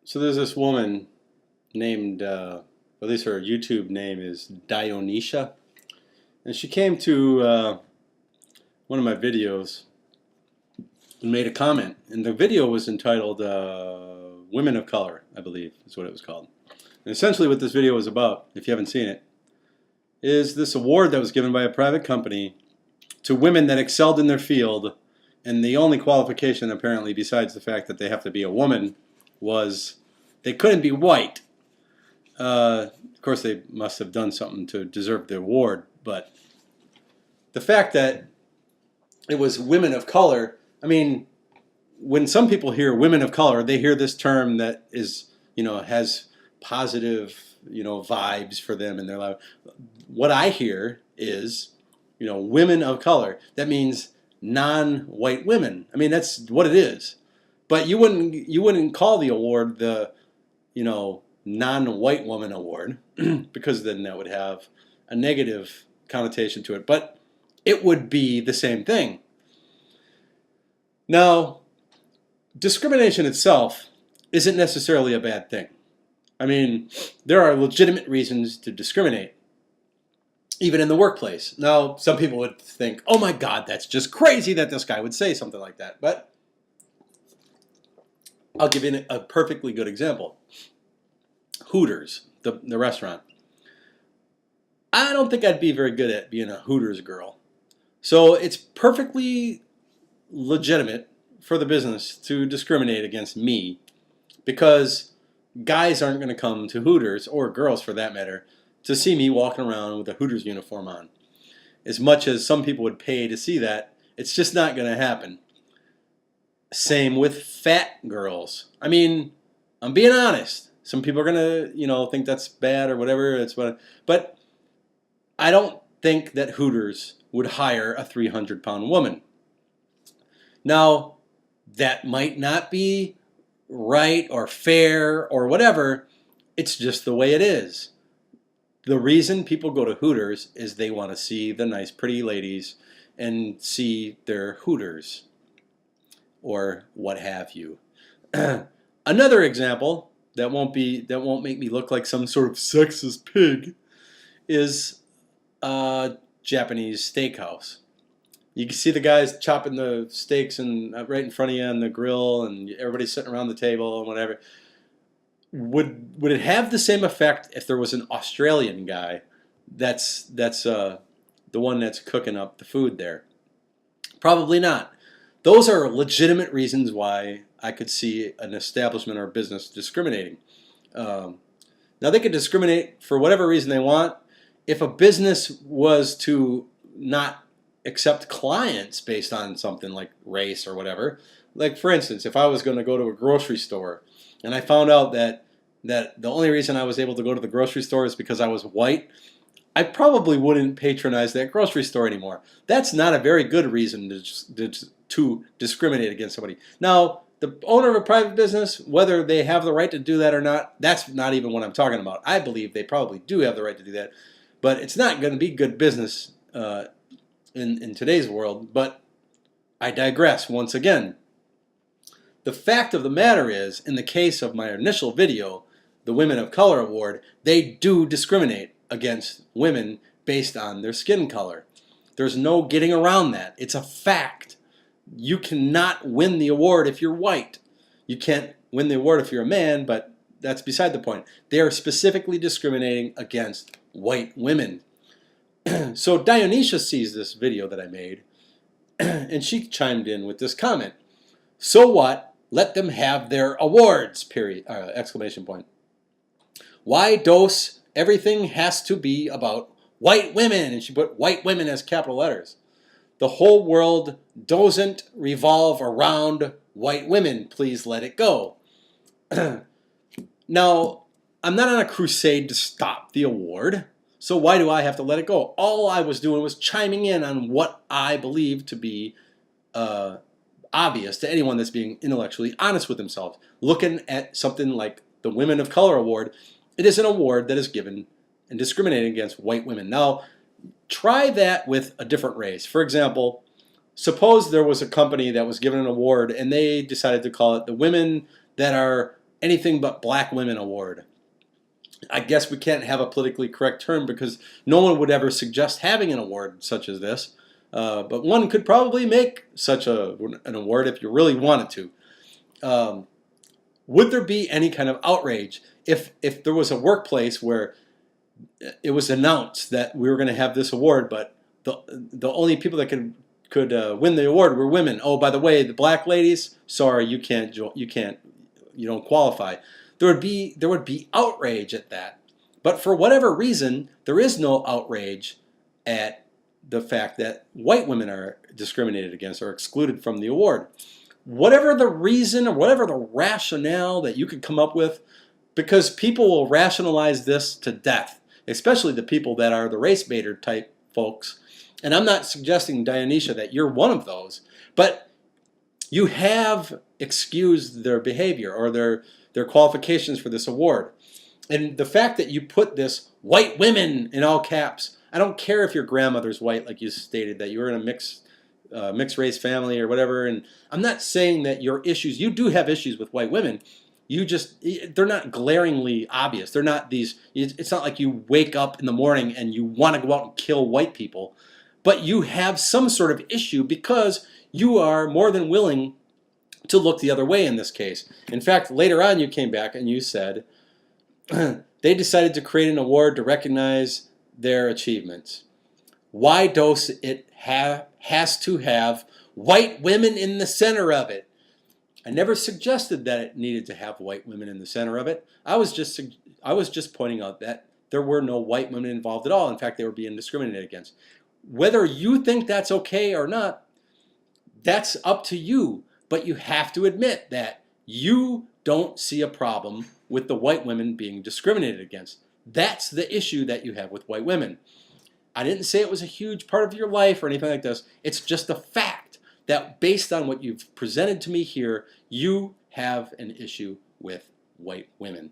So there's this woman named, at least her YouTube name is Diyonisha, and she came to one of my videos and made a comment. And the video was entitled Women of Color, I believe is what it was called. And essentially what this video was about, if you haven't seen it, is this award that was given by a private company to women that excelled in their field, and the only qualification apparently besides the fact that they have to be a woman was they couldn't be white. Of course they must have done something to deserve the award, but the fact that it was women of color, I mean, when some people hear women of color, they hear this term that is, has positive, vibes for them in their life. What I hear is, women of color. That means non-white women. I mean, that's what it is. But you wouldn't call the award the, non-white woman award because then that would have a negative connotation to it. But it would be the same thing. Now, discrimination itself isn't necessarily a bad thing. I mean, there are legitimate reasons to discriminate, even in the workplace. Now, some people would think, oh my God, that's just crazy that this guy would say something like that. But I'll give you a perfectly good example. Hooters, the restaurant. I don't think I'd be very good at being a Hooters girl. So it's perfectly legitimate for the business to discriminate against me because guys aren't going to come to Hooters, or girls for that matter, to see me walking around with a Hooters uniform on. As much as some people would pay to see that, it's just not going to happen. Same with fat girls. I mean, I'm being honest. Some people are going to, think that's bad or whatever. But I don't think that Hooters would hire a 300-pound woman. Now, that might not be right or fair or whatever. It's just the way it is. The reason people go to Hooters is they want to see the nice, pretty ladies and see their Hooters or what have you. Another example that won't make me look like some sort of sexist pig is a Japanese steakhouse. You can see the guys chopping the steaks and right in front of you on the grill, and everybody's sitting around the table and whatever. Would it have the same effect if there was an Australian guy that's the one that's cooking up the food there? Probably not. Those are legitimate reasons why I could see an establishment or business discriminating. Now they could discriminate for whatever reason they want. If a business was to not accept clients based on something like race or whatever, like for instance, if I was going to go to a grocery store and I found out that the only reason I was able to go to the grocery store is because I was white, I probably wouldn't patronize that grocery store anymore. That's not a very good reason to discriminate against somebody. Now, the owner of a private business, whether they have the right to do that or not, that's not even what I'm talking about. I believe they probably do have the right to do that, but it's not going to be good business in today's world. But I digress once again. The fact of the matter is, in the case of my initial video, the Women of Color Award, they do discriminate against women based on their skin color. There's no getting around that. It's a fact. You cannot win the award if you're white. You can't win the award if you're a man, but that's beside the point. They are specifically discriminating against white women. So Diyonisha sees this video that I made, and she chimed in with this comment. So what? Let them have their awards, period, exclamation point. Why does everything has to be about white women? And she put white women as capital letters. The whole world doesn't revolve around white women. Please let it go. Now, I'm not on a crusade to stop the award, so why do I have to let it go? All I was doing was chiming in on what I believe to be obvious to anyone that's being intellectually honest with themselves. Looking at something like the Women of Color Award, it is an award that is given and discriminating against white women. Now, try that with a different race. For example, suppose there was a company that was given an award and they decided to call it the women that are anything but black women award. I guess we can't have a politically correct term because no one would ever suggest having an award such as this. But one could probably make such an award if you really wanted to. Would there be any kind of outrage if there was a workplace where it was announced that we were going to have this award, but the only people that could win the award were women? Oh, by the way, the black ladies, sorry, you don't qualify. There would be outrage at that. But for whatever reason, there is no outrage at the fact that white women are discriminated against or excluded from the award. Whatever the reason or whatever the rationale that you could come up with, because people will rationalize this to death, especially the people that are the race baiter type folks. And I'm not suggesting, Diyonisha, that you're one of those, but you have excused their behavior or their qualifications for this award. And the fact that you put this white women in all caps, I don't care if your grandmother's white, like you stated, that you were in a mixed race family or whatever. And I'm not saying that your issues, you do have issues with white women. They're not glaringly obvious. They're not it's not like you wake up in the morning and you want to go out and kill white people. But you have some sort of issue because you are more than willing to look the other way in this case. In fact, later on you came back and you said they decided to create an award to recognize their achievements. Why does it has to have white women in the center of it? I never suggested that it needed to have white women in the center of it. I was just pointing out that there were no white women involved at all. In fact, they were being discriminated against. Whether you think that's okay or not, that's up to you. But you have to admit that you don't see a problem with the white women being discriminated against. That's the issue that you have with white women. I didn't say it was a huge part of your life or anything like this. It's just a fact that based on what you've presented to me here, you have an issue with white women.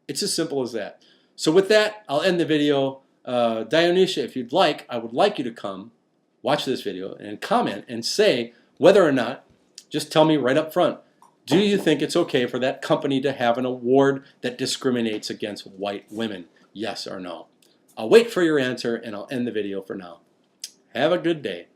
It's as simple as that. So with that, I'll end the video. Diyonisha, if you'd like, I would like you to come watch this video and comment and say whether or not, just tell me right up front, do you think it's okay for that company to have an award that discriminates against white women? Yes or no? I'll wait for your answer and I'll end the video for now. Have a good day.